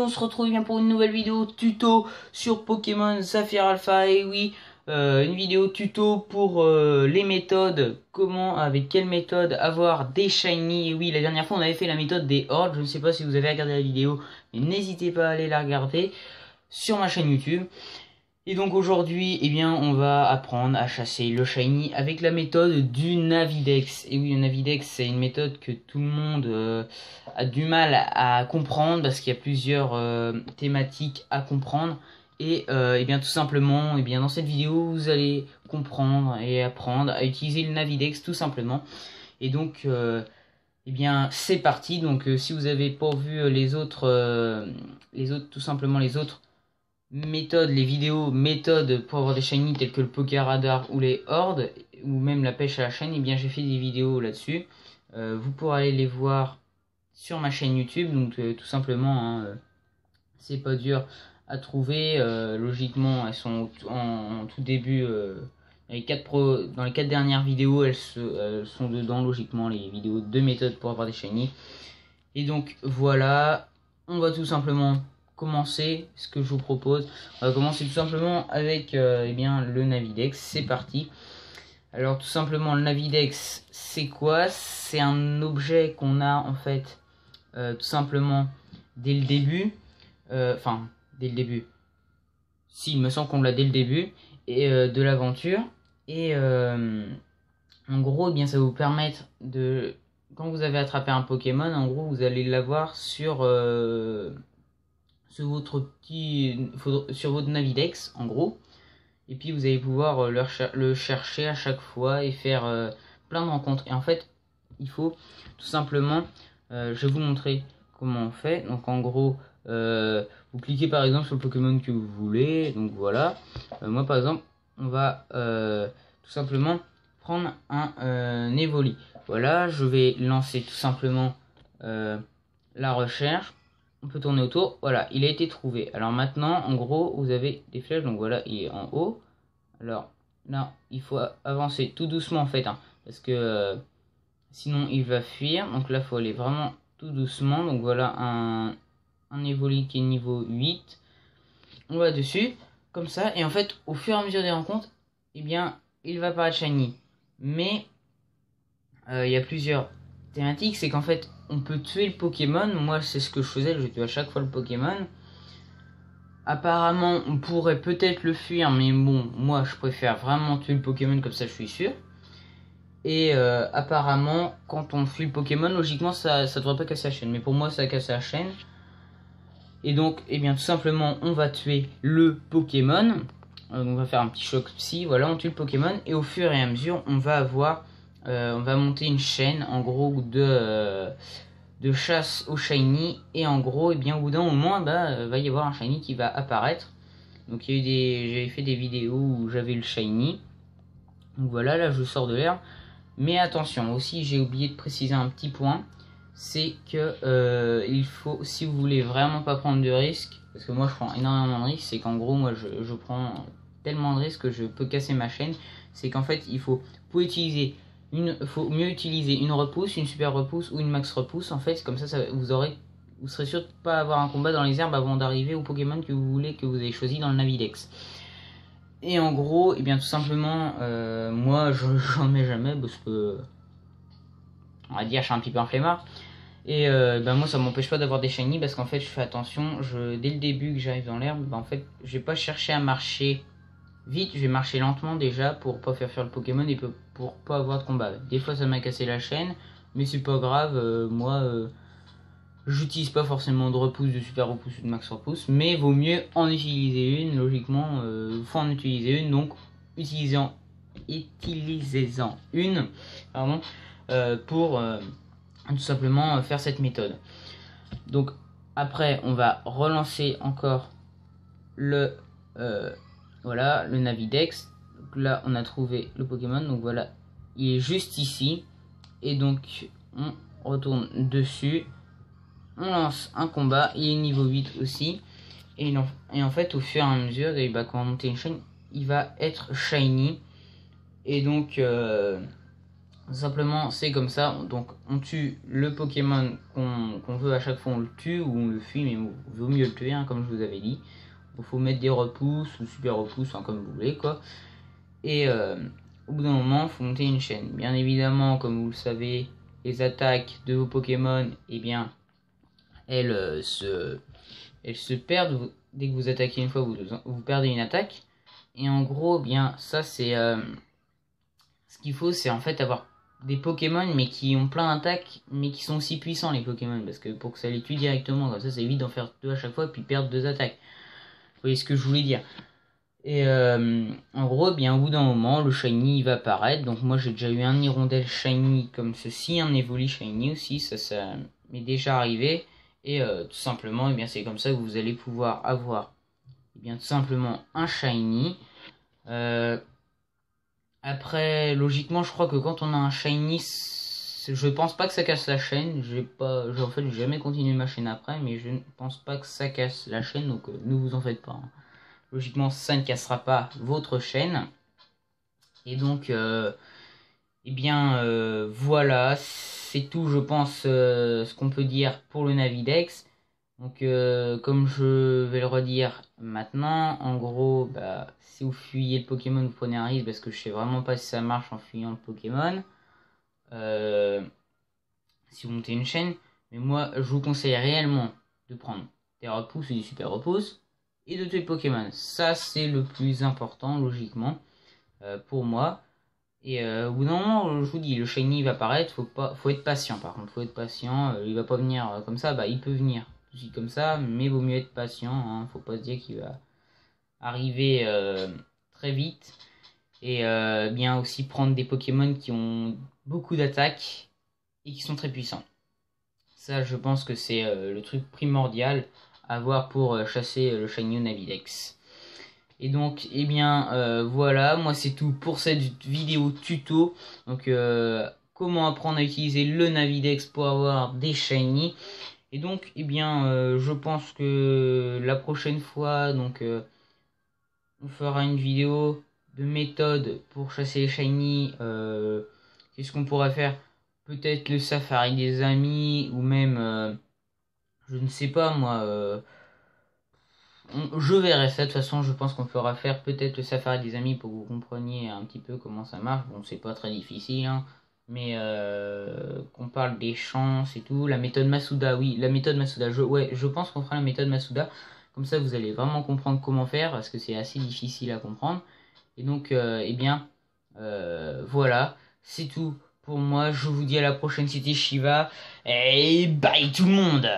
on se retrouve bien pour une nouvelle vidéo tuto sur Pokémon Saphir Alpha. Et oui, une vidéo tuto pour les méthodes, avec quelle méthode avoir des shiny. Et oui, la dernière fois on avait fait la méthode des hordes, je ne sais pas si vous avez regardé la vidéo, mais n'hésitez pas à aller la regarder sur ma chaîne YouTube. Et donc aujourd'hui, eh bien, on va apprendre à chasser le shiny avec la méthode du Navidex. Et oui, le Navidex, c'est une méthode que tout le monde a du mal à comprendre parce qu'il y a plusieurs thématiques à comprendre. Et eh bien, tout simplement, eh bien, dans cette vidéo, vous allez comprendre et apprendre à utiliser le Navidex tout simplement. Et donc, eh bien, c'est parti. Donc, si vous avez pas vu les autres, tout simplement les autres méthodes, les vidéos méthodes pour avoir des shiny tels que le Pokéradar ou les hordes ou même la pêche à la chaîne, et bien j'ai fait des vidéos là-dessus. Vous pourrez aller les voir sur ma chaîne YouTube. Donc tout simplement, hein, c'est pas dur à trouver. Logiquement, elles sont en tout début. Dans les 4 dernières vidéos, elles sont dedans logiquement, les vidéos de méthodes pour avoir des shiny. Et donc voilà, on va tout simplement commencer. Ce que je vous propose, on va commencer tout simplement avec eh bien, le Navidex. C'est parti. Alors tout simplement, le Navidex, c'est quoi? C'est un objet qu'on a en fait tout simplement dès le début. Enfin, dès le début. Si, il me semble qu'on l'a dès le début et de l'aventure. Et en gros, eh bien, ça va vous permettre de... Quand vous avez attrapé un Pokémon, en gros, vous allez l'avoir sur votre Navidex, en gros. Et puis, vous allez pouvoir le chercher à chaque fois et faire plein de rencontres. Et en fait, il faut tout simplement... je vais vous montrer comment on fait. Donc, en gros, vous cliquez par exemple sur le Pokémon que vous voulez. Donc, voilà. Moi, par exemple, on va tout simplement prendre un Evoli. Voilà, je vais lancer tout simplement la recherche. On peut tourner autour. Voilà, il a été trouvé. Alors maintenant, en gros, vous avez des flèches. Donc voilà, il est en haut. Alors là, il faut avancer tout doucement en fait. Hein, parce que sinon, il va fuir. Donc là, il faut aller vraiment tout doucement. Donc voilà, un Evoli qui est niveau 8. On va dessus. Comme ça. Et en fait, au fur et à mesure des rencontres, eh bien, il va apparaître shiny. Mais il y a plusieurs thématiques. C'est qu'en fait, on peut tuer le Pokémon. Moi, c'est ce que je faisais. Je tuais à chaque fois le Pokémon. Apparemment, on pourrait peut-être le fuir. Mais bon, moi, je préfère vraiment tuer le Pokémon. Comme ça, je suis sûr. Et apparemment, quand on fuit le Pokémon, logiquement, ça devrait pas casser la chaîne. Mais pour moi, ça casse la chaîne. Et donc, eh bien, tout simplement, on va tuer le Pokémon. On va faire un petit choc psy. Voilà, on tue le Pokémon. Et au fur et à mesure, on va avoir... on va monter une chaîne en gros de chasse au shiny. Et en gros, et bien au bout d'un moment, va y avoir un shiny qui va apparaître. Donc j'avais fait des vidéos où j'avais le shiny. Donc voilà, là je sors de l'herbe. Mais attention, aussi j'ai oublié de préciser un petit point. C'est que il faut, si vous voulez vraiment pas prendre de risques, parce que moi je prends énormément de risques, c'est qu'en gros moi je prends tellement de risques que je peux casser ma chaîne. C'est qu'en fait il faut utiliser faut mieux utiliser une repousse, une super repousse ou une max repousse. En fait, comme ça, vous serez sûr de pas avoir un combat dans les herbes avant d'arriver au Pokémon que vous voulez, que vous avez choisi dans le Navidex. Et en gros, et bien tout simplement, moi, j'en mets jamais parce que, on va dire, je suis un petit peu un flemmard. Et moi, ça m'empêche pas d'avoir des shiny parce qu'en fait, je fais attention. Dès le début que j'arrive dans l'herbe, en fait, je vais pas chercher à marcher vite, je vais marcher lentement déjà pour pas faire fuir le Pokémon et pour pas avoir de combat. Des fois ça m'a cassé la chaîne, mais c'est pas grave. Moi, j'utilise pas forcément de repousse, de super repousse ou de max repousse, mais vaut mieux en utiliser une. Logiquement, faut en utiliser une, donc utilisez-en une, pardon, pour tout simplement faire cette méthode. Donc après, on va relancer encore le voilà, le Navidex. Donc là, on a trouvé le Pokémon. Donc voilà, il est juste ici. Et donc, on retourne dessus. On lance un combat. Il est niveau 8 aussi. Et en fait, au fur et à mesure, quand on va monter une chaîne, il va être shiny. Et donc, Simplement, c'est comme ça. Donc, on tue le Pokémon qu'on veut à chaque fois, on le tue ou on le fuit, mais il vaut mieux le tuer, hein, comme je vous avais dit. Il faut mettre des repousses ou super repousses, hein, comme vous voulez, quoi. Et au bout d'un moment, il faut monter une chaîne. Bien évidemment, comme vous le savez, les attaques de vos Pokémon, eh bien, elles se perdent. Dès que vous attaquez une fois, vous perdez une attaque. Et en gros, bien, ça c'est... ce qu'il faut, c'est en fait avoir des Pokémon, mais qui ont plein d'attaques, mais qui sont aussi puissants, les Pokémon. Parce que pour que ça les tue directement, comme ça, c'est évite d'en faire deux à chaque fois, puis perdre deux attaques. Vous voyez ce que je voulais dire. Et en gros, bien au bout d'un moment, le shiny il va apparaître. Donc moi j'ai déjà eu un hirondelle shiny comme ceci, un Evoli shiny aussi, ça m'est déjà arrivé. Et tout simplement, et bien c'est comme ça que vous allez pouvoir avoir, et bien tout simplement un shiny. Après, logiquement, je crois que quand on a un shiny, je pense pas que ça casse la chaîne. En fait, j'ai jamais continué ma chaîne après, mais je ne pense pas que ça casse la chaîne, donc ne vous en faites pas, hein. Logiquement, ça ne cassera pas votre chaîne. Et donc, eh bien, voilà, c'est tout, je pense, ce qu'on peut dire pour le Navidex. Donc, comme je vais le redire maintenant, en gros, bah, si vous fuyez le Pokémon, vous prenez un risque parce que je sais vraiment pas si ça marche en fuyant le Pokémon. Si vous montez une chaîne, mais moi, je vous conseille réellement de prendre des repousses ou des super repousses et de tuer le Pokémon. Ça, c'est le plus important, logiquement, pour moi. Et au bout d'un moment, je vous dis, le shiny va apparaître, faut être patient par contre, faut être patient, il va pas venir comme ça, bah il peut venir aussi comme ça, mais vaut mieux être patient, hein, faut pas se dire qu'il va arriver très vite. Et bien aussi prendre des Pokémon qui ont beaucoup d'attaques et qui sont très puissants. Ça, je pense que c'est le truc primordial à voir pour chasser le shiny Navidex. Et donc, eh bien, voilà, moi c'est tout pour cette vidéo tuto. Donc, comment apprendre à utiliser le Navidex pour avoir des shiny. Et donc, eh bien, je pense que la prochaine fois, donc, on fera une vidéo de méthode pour chasser les shiny. Qu'est-ce qu'on pourrait faire? Peut-être le safari des amis, ou même, je ne sais pas moi... je verrai ça, de toute façon je pense qu'on fera faire peut-être le safari des amis pour que vous compreniez un petit peu comment ça marche. Bon, c'est pas très difficile, hein, mais qu'on parle des chances et tout. La méthode Masuda, oui, la méthode Masuda, je pense qu'on fera la méthode Masuda. Comme ça vous allez vraiment comprendre comment faire, parce que c'est assez difficile à comprendre. Et donc, eh bien, voilà, c'est tout pour moi. Je vous dis à la prochaine, c'était Shiva, et bye tout le monde!